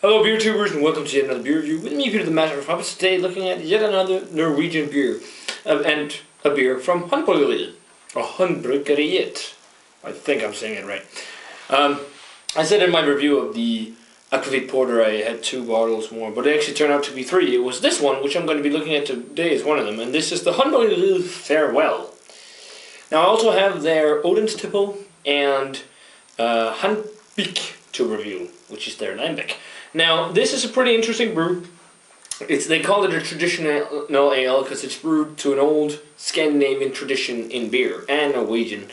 Hello beer tubers and welcome to yet another beer review. With me, Peter the Master of Puppets, today looking at yet another Norwegian beer. And a beer from Haandbryggeriet. Or Haandbryggeriet. I think I'm saying it right. I said in my review of the Aquavit Porter I had 2 bottles more, but it actually turned out to be 3. It was this one, which I'm going to be looking at today, is one of them. And this is the Haandbryggeriet Farewell. Now I also have their Odin's Tipple and Haandbryggeriet to review, which is their Lambic. Now, this is a pretty interesting brew. They call it a traditional ale because it's brewed to an old Scandinavian tradition in beer and Norwegian.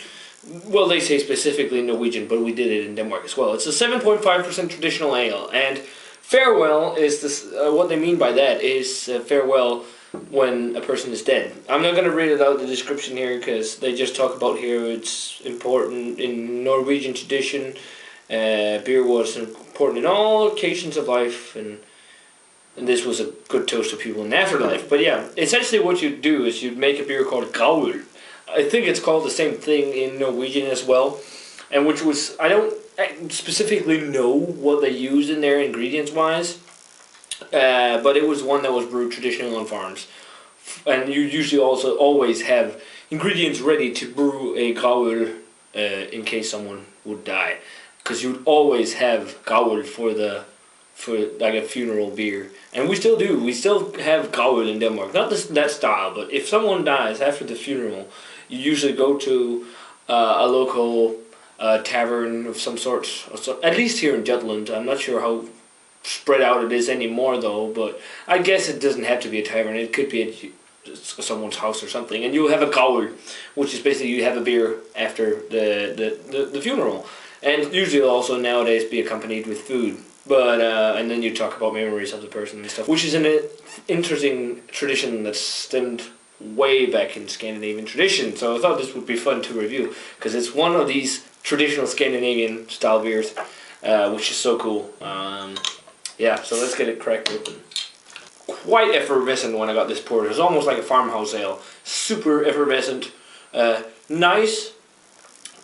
Well, they say specifically Norwegian, but we did it in Denmark as well. It's a 7.5% traditional ale, and farewell is this. What they mean by that is farewell when a person is dead. I'm not going to read it out the description here because they just talk about here it's important in Norwegian tradition. Beer was important in all occasions of life, and this was a good toast to people in afterlife. But yeah, essentially what you'd do is you'd make a beer called Gaul. I think it's called the same thing in Norwegian as well, and which was, I don't specifically know what they used in there ingredients wise, but it was one that was brewed traditionally on farms, and you usually also always have ingredients ready to brew a Gaul in case someone would die. Because you'd always have Gaul for like a funeral beer, and we still do. We still have Gaul in Denmark, not that style, but if someone dies after the funeral, you usually go to a local tavern of some sort. At least here in Jutland, I'm not sure how spread out it is anymore though. But I guess it doesn't have to be a tavern. It could be at someone's house or something, and you have a Gaul, which is basically you have a beer after the funeral. And usually also nowadays be accompanied with food. But and then you talk about memories of the person and stuff, which is an interesting tradition that's stemmed way back in Scandinavian tradition. So I thought this would be fun to review, because it's one of these traditional Scandinavian style beers, which is so cool. Yeah, so let's get it cracked open. Quite effervescent when I got this poured. It was almost like a farmhouse ale. Super effervescent. Nice.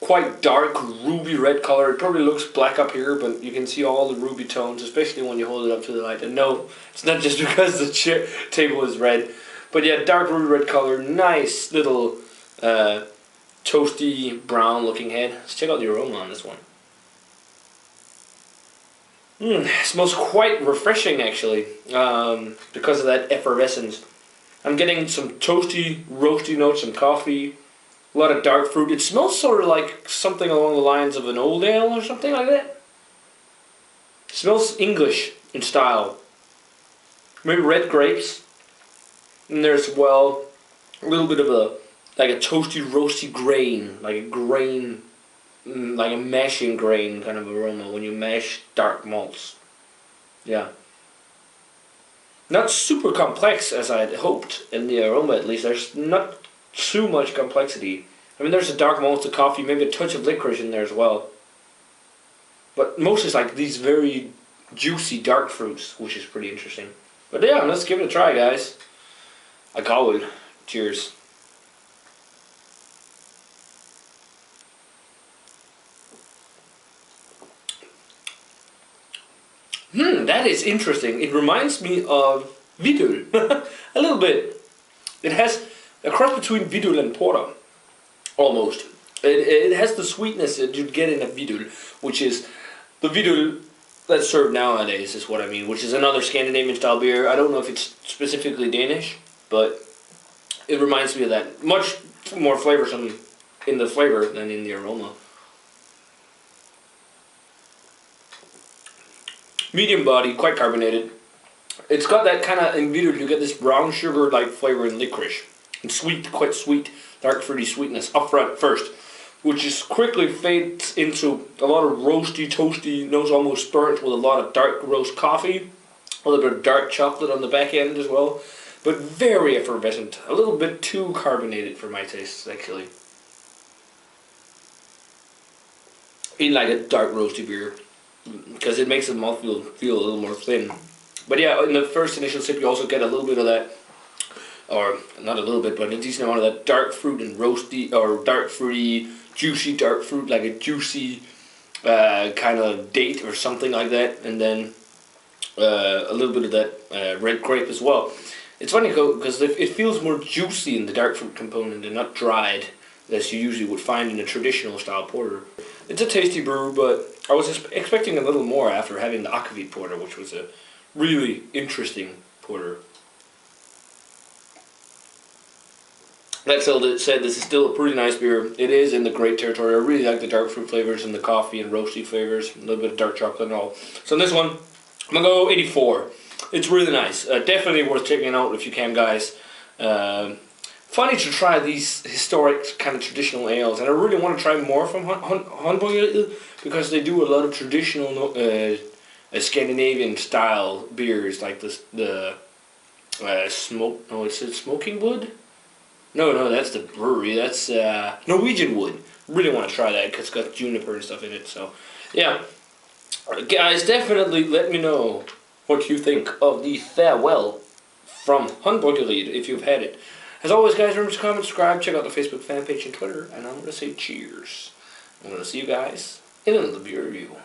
Quite dark ruby red color. It probably looks black up here, but you can see all the ruby tones, especially when you hold it up to the light. And no, it's not just because the table is red, but yeah, dark ruby red color. Nice little toasty brown looking head. Let's check out the aroma on this one. Smells quite refreshing actually, because of that effervescence. I'm getting some toasty, roasty notes, some coffee. A lot of dark fruit. It smells sort of like something along the lines of an old ale or something like that. It smells English in style. Maybe red grapes. And there's, well, a little bit of like a toasty, roasty grain. Like a grain, like a mashing grain kind of aroma when you mash dark malts. Yeah. Not super complex as I had hoped in the aroma, at least. There's not too much complexity. I mean, there's a dark malt, a coffee, maybe a touch of licorice in there as well. But most is like these very juicy dark fruits, which is pretty interesting. But yeah, let's give it a try, guys. A Gaul. Cheers. That is interesting. It reminds me of Vidul. A little bit. It has a cross between Vidul and Porter, almost. It has the sweetness that you'd get in a Vidul, which is the Vidul that's served nowadays, is what I mean, which is another Scandinavian style beer. I don't know if it's specifically Danish, but it reminds me of that. Much more flavorsome in the flavor than in the aroma. Medium body, quite carbonated. It's got that kind of, in Vidul you get this brown sugar like flavor in licorice. And sweet, quite sweet, dark fruity sweetness up front first, which is quickly fades into a lot of roasty, toasty notes, almost burnt, with a lot of dark roast coffee, a little bit of dark chocolate on the back end as well, but very effervescent, a little bit too carbonated for my tastes actually. In like a dark roasty beer, because it makes the mouthfeel feel a little more thin. But yeah, in the first initial sip you also get a little bit of that, or not a little bit, but a decent amount of that dark fruit and roasty, or dark fruity, juicy dark fruit, like a juicy kind of date or something like that. And then a little bit of that red grape as well. It's funny because it feels more juicy in the dark fruit component and not dried as you usually would find in a traditional style porter. It's a tasty brew, but I was expecting a little more after having the Akavit porter, which was a really interesting porter. That said, this is still a pretty nice beer. It is in the grape territory. I really like the dark fruit flavors and the coffee and roasty flavors, a little bit of dark chocolate and all. So in this one, I'm going to go 84. It's really nice. Definitely worth checking out if you can, guys. Funny to try these historic kind of traditional ales, and I really want to try more from Haandbryggeriet because they do a lot of traditional Scandinavian style beers like the smoke. Oh, it's Smoking Wood. No, that's the brewery. That's Norwegian Wood. Really want to try that because it's got juniper and stuff in it. So, yeah, guys, definitely let me know what you think of the Farewell from Haandbryggeriet if you've had it. As always, guys, remember to comment, subscribe, check out the Facebook fan page and Twitter, and I'm going to say cheers. I'm going to see you guys in another beer review.